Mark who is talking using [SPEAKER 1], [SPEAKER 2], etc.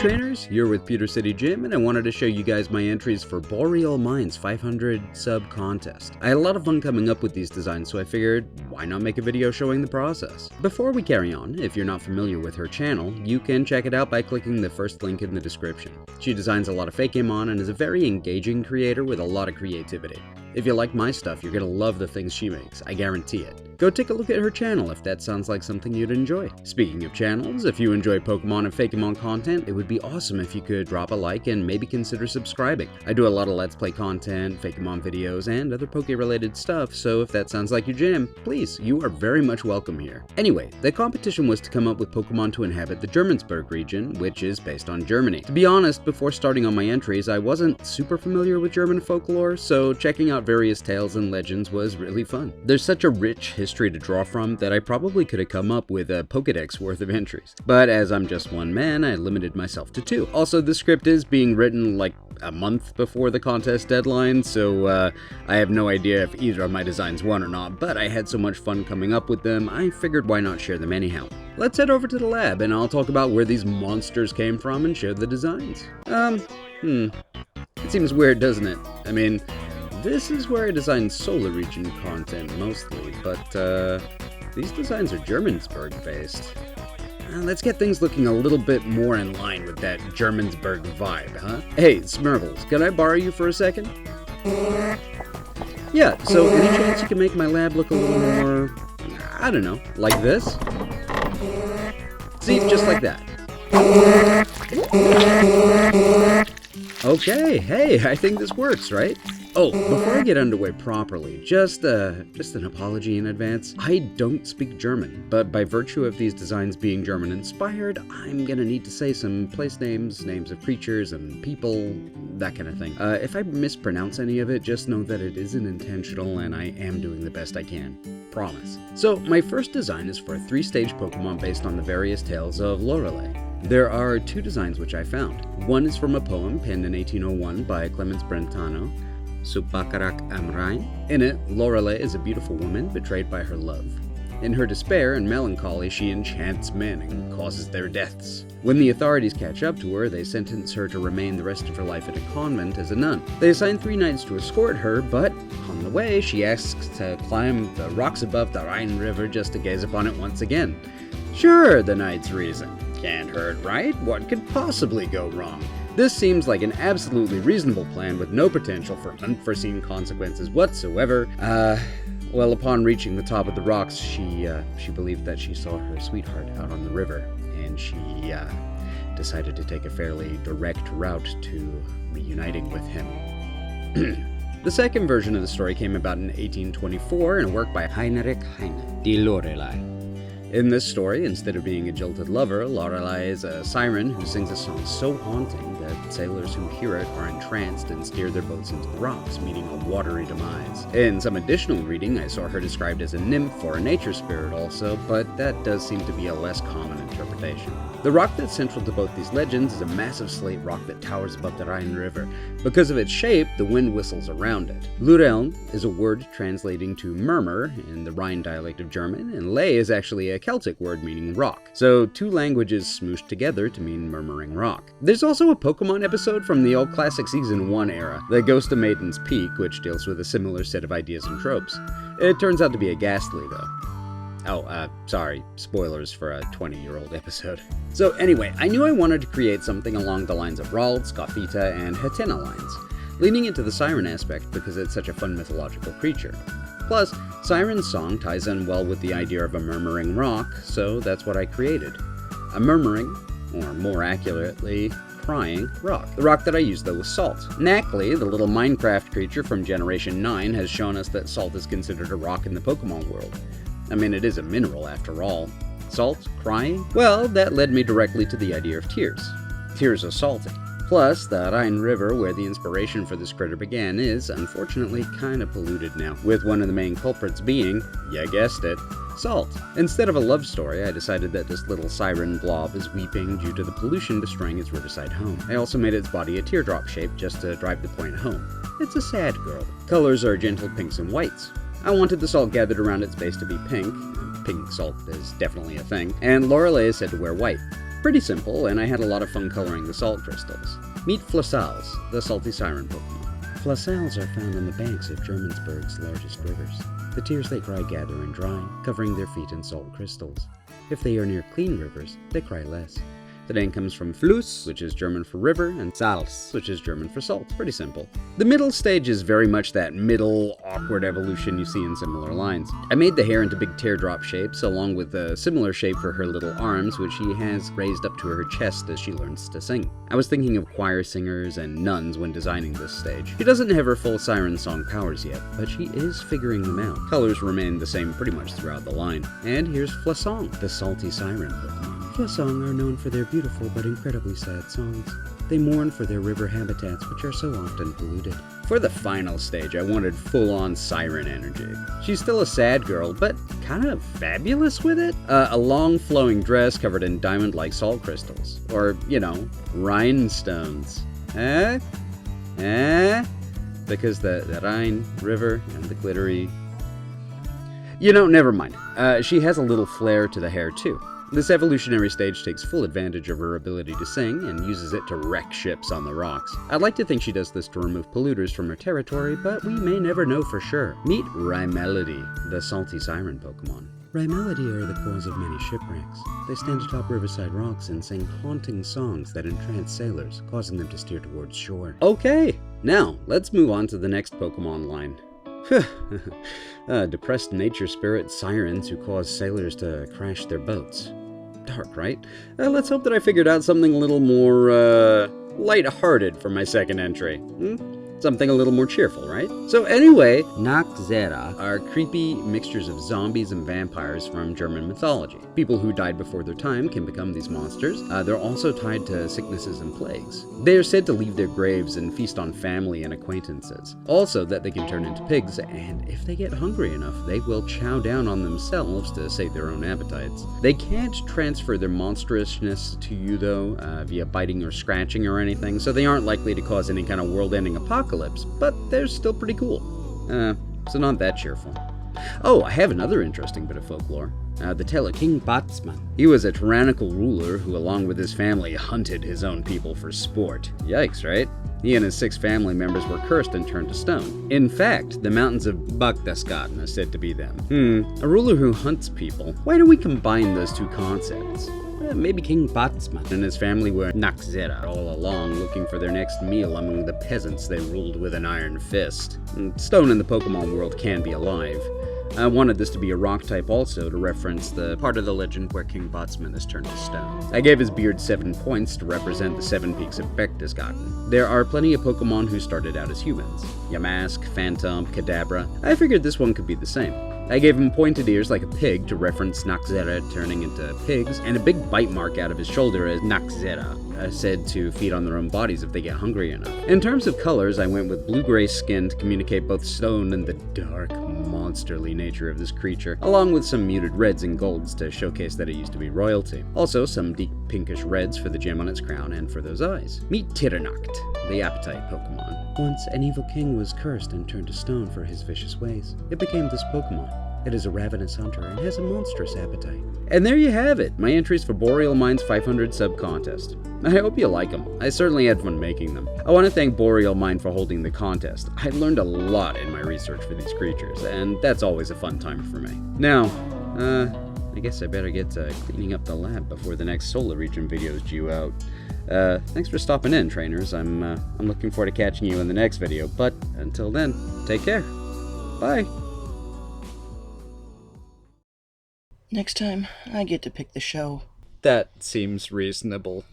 [SPEAKER 1] trainers, you're with Pewter City Gym, and I wanted to show you guys my entries for Boreal Mines 500 sub contest. I had a lot of fun coming up with these designs, so I figured, why not make a video showing the process? Before we carry on, if you're not familiar with her channel, you can check it out by clicking the first link in the description. She designs a lot of Fakemon and is a very engaging creator with a lot of creativity. If you like my stuff, you're gonna love the things she makes, I guarantee it. Go take a look at her channel if that sounds like something you'd enjoy. Speaking of channels, if you enjoy Pokemon and Fakemon content, it would be awesome if you could drop a like and maybe consider subscribing. I do a lot of Let's Play content, Fakemon videos, and other Poke-related stuff, so if that sounds like your jam, please, you are very much welcome here. Anyway, the competition was to come up with Pokemon to inhabit the Jermanzburg region, which is based on Germany. To be honest, before starting on my entries, I wasn't super familiar with German folklore, so checking out various tales and legends was really fun. There's such a rich history to draw from that I probably could have come up with a Pokedex worth of entries. But as I'm just one man, I limited myself to 2. Also, the script is being written like a month before the contest deadline, so I have no idea if either of my designs won or not, but I had so much fun coming up with them, I figured why not share them anyhow. Let's head over to the lab and I'll talk about where these monsters came from and share the designs. It seems weird, doesn't it? I mean, this is where I design Solar Region content mostly, but these designs are Jermanzburg based. Let's get things looking a little bit more in line with that Jermanzburg vibe, huh? Hey, Smurvles, can I borrow you for a second? Yeah, so any chance you can make my lab look a little more, I don't know, like this? See, just like that. Okay, hey, I think this works, right? Oh, before I get underway properly, just an apology in advance. I don't speak German, but by virtue of these designs being German-inspired, I'm gonna need to say some place names, names of creatures and people, that kind of thing. If I mispronounce any of it, just know that it isn't intentional and I am doing the best I can. Promise. So, my first design is for a 3-stage Pokemon based on the various tales of Lauralee. There are 2 designs which I found. One is from a poem penned in 1801 by Clemens Brentano, Subakarak Amrain. In it, Lauralee is a beautiful woman betrayed by her love. In her despair and melancholy, she enchants men and causes their deaths. When the authorities catch up to her, they sentence her to remain the rest of her life at a convent as a nun. They assign 3 knights to escort her, but on the way, she asks to climb the rocks above the Rhine River just to gaze upon it once again. Sure, the knights reason. Can't hurt, right? What could possibly go wrong? This seems like an absolutely reasonable plan with no potential for unforeseen consequences whatsoever. Well, upon reaching the top of the rocks, she believed that she saw her sweetheart out on the river, and she decided to take a fairly direct route to reuniting with him. The second version of the story came about in 1824 in a work by Heinrich Heine, Die Lauralee. In this story, instead of being a jilted lover, Lauralee is a siren who sings a song so haunting that sailors who hear it are entranced and steer their boats into the rocks, meaning a watery demise. In some additional reading, I saw her described as a nymph or a nature spirit also, but that does seem to be a less common interpretation. The rock that's central to both these legends is a massive slate rock that towers above the Rhine River. Because of its shape, the wind whistles around it. Lauralee is a word translating to murmur in the Rhine dialect of German, and lay is actually a Celtic word meaning rock. So 2 languages smooshed together to mean murmuring rock. There's also a Pokemon episode from the old classic Season 1 era, The Ghost of Maiden's Peak, which deals with a similar set of ideas and tropes. It turns out to be a Ghastly though. Oh, sorry, spoilers for a 20-year-old episode. So anyway, I knew I wanted to create something along the lines of Rald, Scoffita, and Hatena lines, leaning into the siren aspect because it's such a fun mythological creature. Plus, Siren's song ties in well with the idea of a murmuring rock, so that's what I created. A murmuring, or more accurately, crying rock. The rock that I used though was Salt. Knackley, the little Minecraft creature from Generation 9, has shown us that Salt is considered a rock in the Pokemon world. I mean, it is a mineral after all. Salt? Crying? Well, that led me directly to the idea of tears. Tears are salty. Plus, the Rhine River, where the inspiration for this critter began, is, unfortunately, kinda polluted now, with one of the main culprits being, you guessed it, salt. Instead of a love story, I decided that this little siren blob is weeping due to the pollution destroying its riverside home. I also made its body a teardrop shape just to drive the point home. It's a sad girl. Colors are gentle pinks and whites. I wanted the salt gathered around its base to be pink. Pink salt is definitely a thing. And Lauralee is said to wear white. Pretty simple, and I had a lot of fun coloring the salt crystals. Meet Flassals, the salty siren Pokemon. Flassals are found on the banks of Jermanzburg's largest rivers. The tears they cry gather and dry, covering their feet in salt crystals. If they are near clean rivers, they cry less. The name comes from Fluss, which is German for river, and Salz, which is German for salt. Pretty simple. The middle stage is very much that middle, awkward evolution you see in similar lines. I made the hair into big teardrop shapes, along with a similar shape for her little arms, which she has raised up to her chest as she learns to sing. I was thinking of choir singers and nuns when designing this stage. She doesn't have her full siren song powers yet, but she is figuring them out. Colors remain the same pretty much throughout the line. And here's Flassong, the salty siren Pokemon. Flassong are known for their beautiful but incredibly sad songs. They mourn for their river habitats, which are so often polluted. For the final stage, I wanted full-on siren energy. She's still a sad girl, but kind of fabulous with it. A long flowing dress covered in diamond-like salt crystals. Or, you know, rhinestones. Because the Rhine River and the glittery... You know, never mind. She has a little flair to the hair, too. This evolutionary stage takes full advantage of her ability to sing and uses it to wreck ships on the rocks. I'd like to think she does this to remove polluters from her territory, but we may never know for sure. Meet Lauralee, the salty siren Pokemon. Lauralee are the cause of many shipwrecks. They stand atop riverside rocks and sing haunting songs that entrance sailors, causing them to steer towards shore. Okay, now let's move on to the next Pokemon line. Depressed nature spirit sirens who cause sailors to crash their boats. Dark, right? Let's hope that I figured out something a little more, light-hearted for my second entry. Something a little more cheerful, right? So anyway, Naxera are creepy mixtures of zombies and vampires from German mythology. People who died before their time can become these monsters. They're also tied to sicknesses and plagues. They are said to leave their graves and feast on family and acquaintances. Also that they can turn into pigs, and if they get hungry enough, they will chow down on themselves to save their own appetites. They can't transfer their monstrousness to you though, via biting or scratching or anything, so they aren't likely to cause any kind of world-ending apocalypse, but they're still pretty cool. So not that cheerful. Oh, I have another interesting bit of folklore. The tale of King Batsman. He was a tyrannical ruler who, along with his family, hunted his own people for sport. Yikes, right? He and his 6 family members were cursed and turned to stone. In fact, the mountains of Bagdaskaten are said to be them. A ruler who hunts people. Why do we combine those two concepts? Maybe King Batsman and his family were Naxera all along, looking for their next meal among the peasants they ruled with an iron fist. Stone in the Pokemon world can be alive. I wanted this to be a rock type also, to reference the part of the legend where King Batsman is turned to stone. I gave his beard 7 points to represent the 7 peaks of Berchtesgaden. There are plenty of Pokemon who started out as humans. Yamask, Phantom, Kadabra. I figured this one could be the same. I gave him pointed ears like a pig to reference Naxera turning into pigs, and a big bite mark out of his shoulder as Naxera, said to feed on their own bodies if they get hungry enough. In terms of colors, I went with blue-gray skin to communicate both stone and the dark, monsterly nature of this creature, along with some muted reds and golds to showcase that it used to be royalty. Also, some deep pinkish reds for the gem on its crown and for those eyes. Meet Tirenacht, the appetite Pokemon. Once, an evil king was cursed and turned to stone for his vicious ways. It became this Pokemon. It is a ravenous hunter and has a monstrous appetite. And there you have it, my entries for Boreal Mine's 500 sub contest. I hope you like them. I certainly had fun making them. I want to thank Boreal Mine for holding the contest. I learned a lot in my research for these creatures, and that's always a fun time for me. Now, I guess I better get to cleaning up the lab before the next Solar Region video is due out. Thanks for stopping in, trainers. I'm looking forward to catching you in the next video, but until then, take care. Bye.
[SPEAKER 2] Next time, I get to pick the show.
[SPEAKER 1] That seems reasonable.